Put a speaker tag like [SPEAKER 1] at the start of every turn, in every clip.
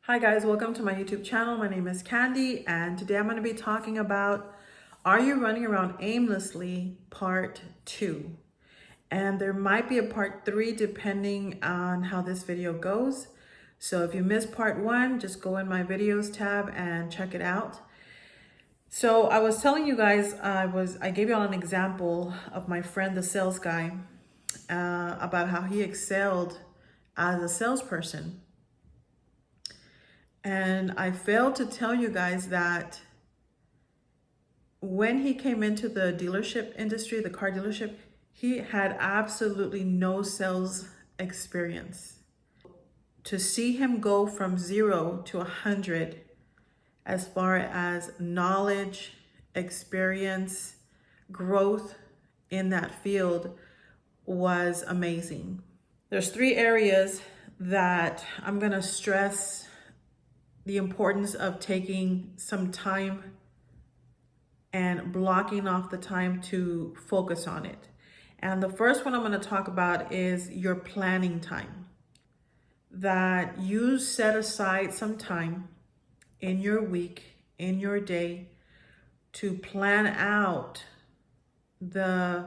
[SPEAKER 1] Hi guys, welcome to my YouTube channel. My name is Candy and today I'm going to be talking about Are You Running Around Aimlessly Part 2. And there might be a Part 3 depending on how this video goes. So if you missed Part 1, just go in my videos tab and check it out. So I was telling you guys, I gave you all an example of my friend, the sales guy, about how he excelled as a salesperson. And I failed to tell you guys that when he came into the dealership industry, the car dealership, he had absolutely no sales experience. To see him go from 0 to 100 as far as knowledge, experience, growth in that field was amazing. There's 3 areas that I'm going to stress the importance of taking some time and blocking off the time to focus on it. And the first one I'm going to talk about is your planning time. That you set aside some time in your week, in your day, to plan out the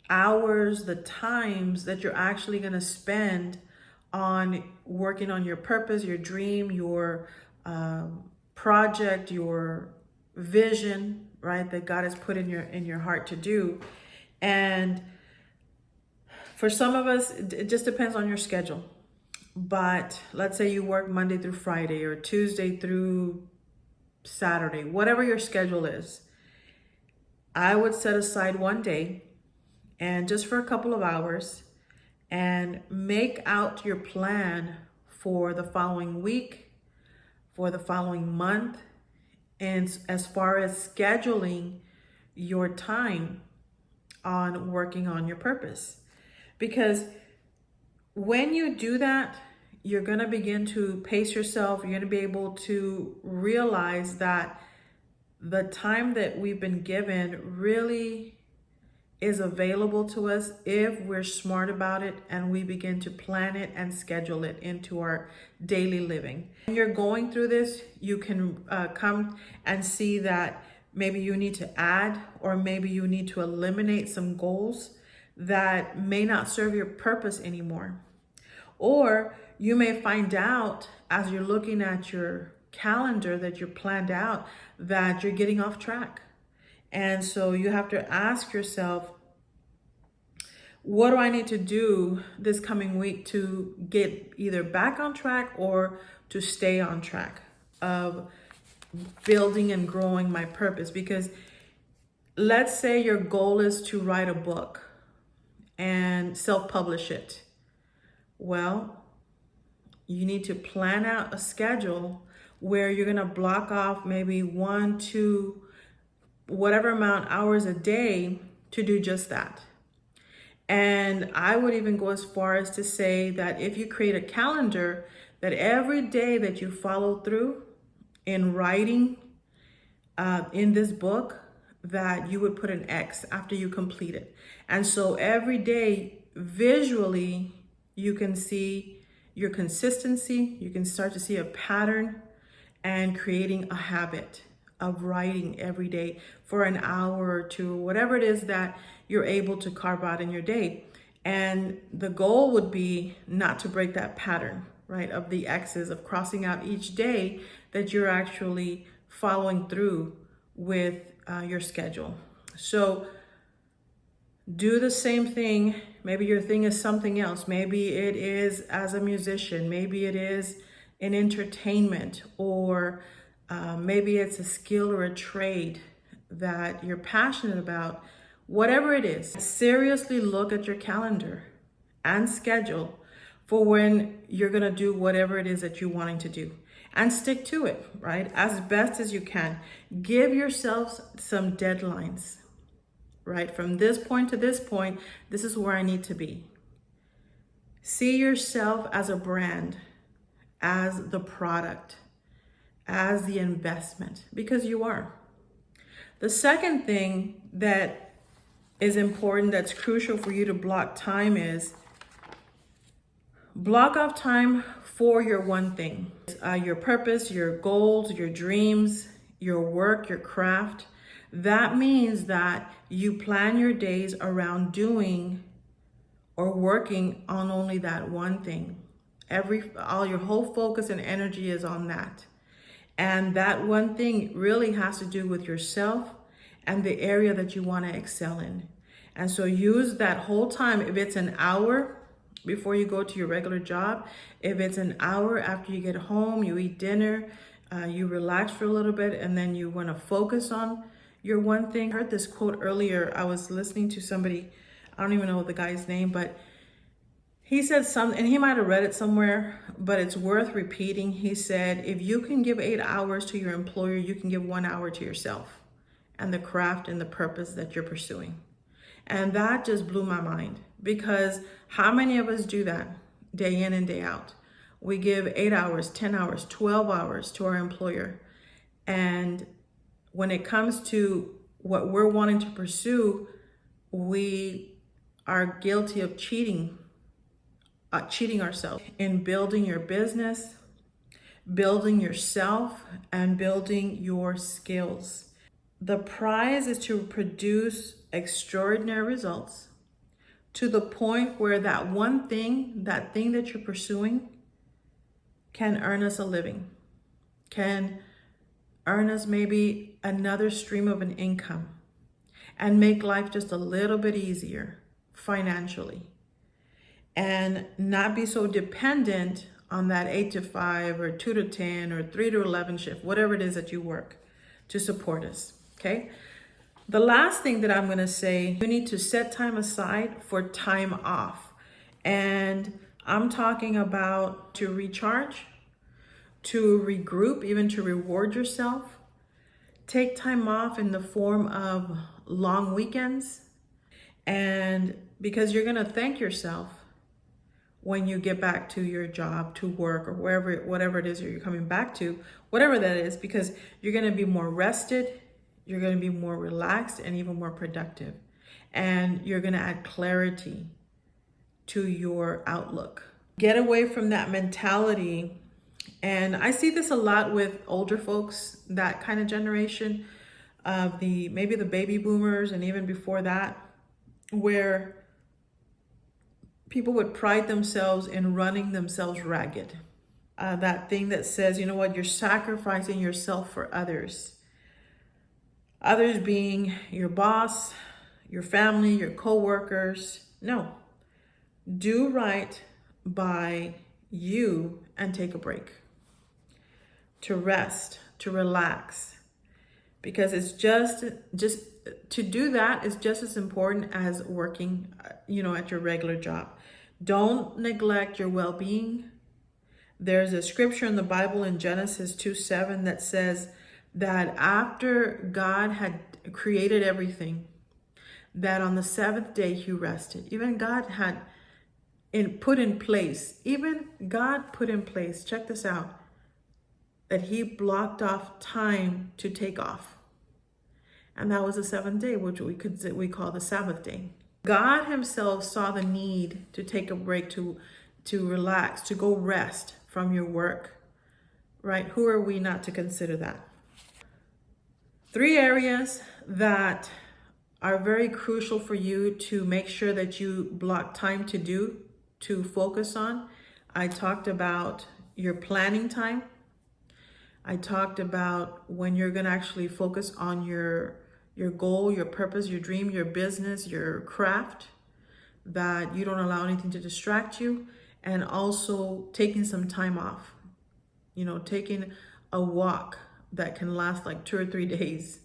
[SPEAKER 1] hours, the times that you're actually going to spend on working on your purpose, your dream, your project, your vision, right, that God has put in your heart to do. And for some of us, it just depends on your schedule. But let's say you work Monday through Friday or Tuesday through Saturday, whatever your schedule is. I would set aside one day and just for a couple of hours and make out your plan for the following week, for the following month, and as far as scheduling your time on working on your purpose. Because when you do that, you're going to begin to pace yourself. You're going to be able to realize that the time that we've been given really is available to us if we're smart about it and we begin to plan it and schedule it into our daily living. When you're going through this, you can come and see that maybe you need to add or maybe you need to eliminate some goals that may not serve your purpose anymore. Or you may find out as you're looking at your calendar that you're planned out that you're getting off track. And so you have to ask yourself, what do I need to do this coming week to get either back on track or to stay on track of building and growing my purpose? Because let's say your goal is to write a book and self-publish it. Well, you need to plan out a schedule where you're going to block off maybe 1, 2, whatever amount hours a day to do just that. And I would even go as far as to say that if you create a calendar, that every day that you follow through in writing in this book, that you would put an X after you complete it. And so every day visually, you can see your consistency. You can start to see a pattern and creating a habit of writing every day for an hour or 2, whatever it is that you're able to carve out in your day. And the goal would be not to break that pattern, right, of the X's, of crossing out each day that you're actually following through with your schedule. So do the same thing. Maybe your thing is something else. Maybe it is as a musician. Maybe it is in entertainment, or maybe it's a skill or a trade that you're passionate about. Whatever it is, seriously look at your calendar and schedule for when you're going to do whatever it is that you're wanting to do, and stick to it, right? As best as you can. Give yourselves some deadlines, right? From this point to this point, this is where I need to be. See yourself as a brand, as the product, as the investment, because you are. The second thing that is important, that's crucial for you to block time, is Block off time for your one thing, your purpose, your goals, your dreams, your work, your craft. That means that you plan your days around doing or working on only that one thing. All your whole focus and energy is on that. And that one thing really has to do with yourself and the area that you want to excel in. And so use that whole time. If it's an hour before you go to your regular job, if it's an hour after you get home, you eat dinner, you relax for a little bit, and then you want to focus on your one thing. I heard this quote earlier. I was listening to somebody, I don't even know the guy's name, but he said something, and he might have read it somewhere, but it's worth repeating. He said, if you can give 8 hours to your employer, you can give 1 hour to yourself and the craft and the purpose that you're pursuing. And that just blew my mind, because how many of us do that day in and day out? We give 8 hours, 10 hours, 12 hours to our employer. And when it comes to what we're wanting to pursue, we are guilty of cheating ourselves in building your business, building yourself, and building your skills. The prize is to produce extraordinary results to the point where that one thing, that thing that you're pursuing, can earn us a living, can earn us maybe another stream of an income, and make life just a little bit easier financially. And not be so dependent on that 8 to 5 or 2 to 10 or 3 to 11 shift, whatever it is that you work to support us, okay? The last thing that I'm gonna say, you need to set time aside for time off. And I'm talking about to recharge, to regroup, even to reward yourself. Take time off in the form of long weekends, and because you're gonna thank yourself when you get back to your job, to work, or whatever it is that you're coming back to, whatever that is, because you're going to be more rested, you're going to be more relaxed, and even more productive. And you're going to add clarity to your outlook. Get away from that mentality. And I see this a lot with older folks, that kind of generation of maybe the baby boomers, and even before that, where people would pride themselves in running themselves ragged. That thing that says, you know what, you're sacrificing yourself for others. Others being your boss, your family, your co-workers. No, do right by you and take a break. To rest, to relax. Because it's just to do that is just as important as working, at your regular job. Don't neglect your well-being. There's a scripture in the Bible in Genesis 2:7 that says that after God had created everything, that on the seventh day he rested. Even God put in place, check this out, that he blocked off time to take off. And that was the seventh day, which we call the Sabbath day. God himself saw the need to take a break, to relax, to go rest from your work, right? Who are we not to consider that? 3 areas that are very crucial for you to make sure that you block time to focus on. I talked about your planning time. I talked about when you're going to actually focus on your goal, your purpose, your dream, your business, your craft, that you don't allow anything to distract you, and also taking some time off, taking a walk that can last like 2 or 3 days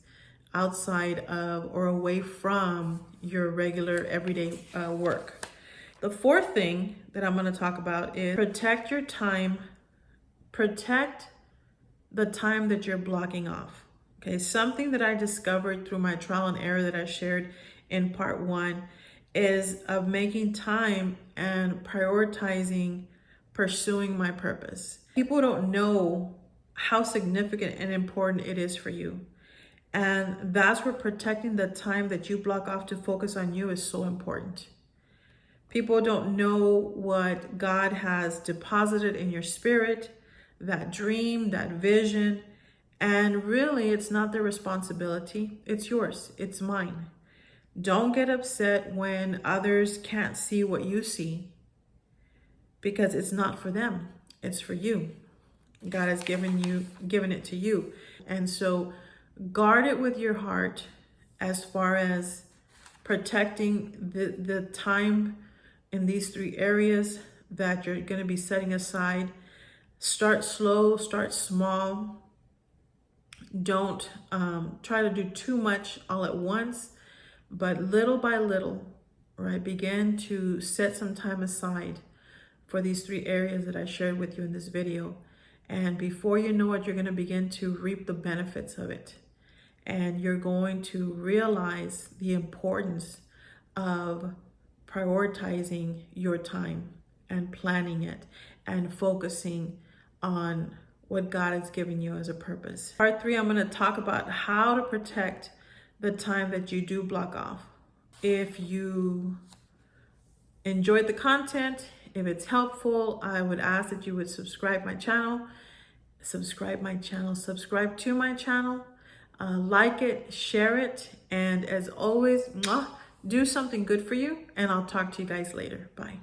[SPEAKER 1] outside of or away from your regular everyday work. The 4th thing that I'm going to talk about is protect your time, protect the time that you're blocking off. Okay, something that I discovered through my trial and error that I shared in part 1 is of making time and prioritizing pursuing my purpose. People don't know how significant and important it is for you. And that's where protecting the time that you block off to focus on you is so important. People don't know what God has deposited in your spirit, that dream, that vision. And really, it's not their responsibility. It's yours. It's mine. Don't get upset when others can't see what you see, because it's not for them. It's for you. God has given it to you. And so guard it with your heart as far as protecting the time in these 3 areas that you're going to be setting aside. Start slow, start small. Don't try to do too much all at once, but little by little, right? Begin to set some time aside for these 3 areas that I shared with you in this video. And before you know it, you're going to begin to reap the benefits of it. And you're going to realize the importance of prioritizing your time and planning it and focusing on what God has given you as a purpose. Part 3, I'm going to talk about how to protect the time that you do block off. If you enjoyed the content, if it's helpful, I would ask that you would subscribe to my channel, like it, share it, and as always, do something good for you, and I'll talk to you guys later. Bye.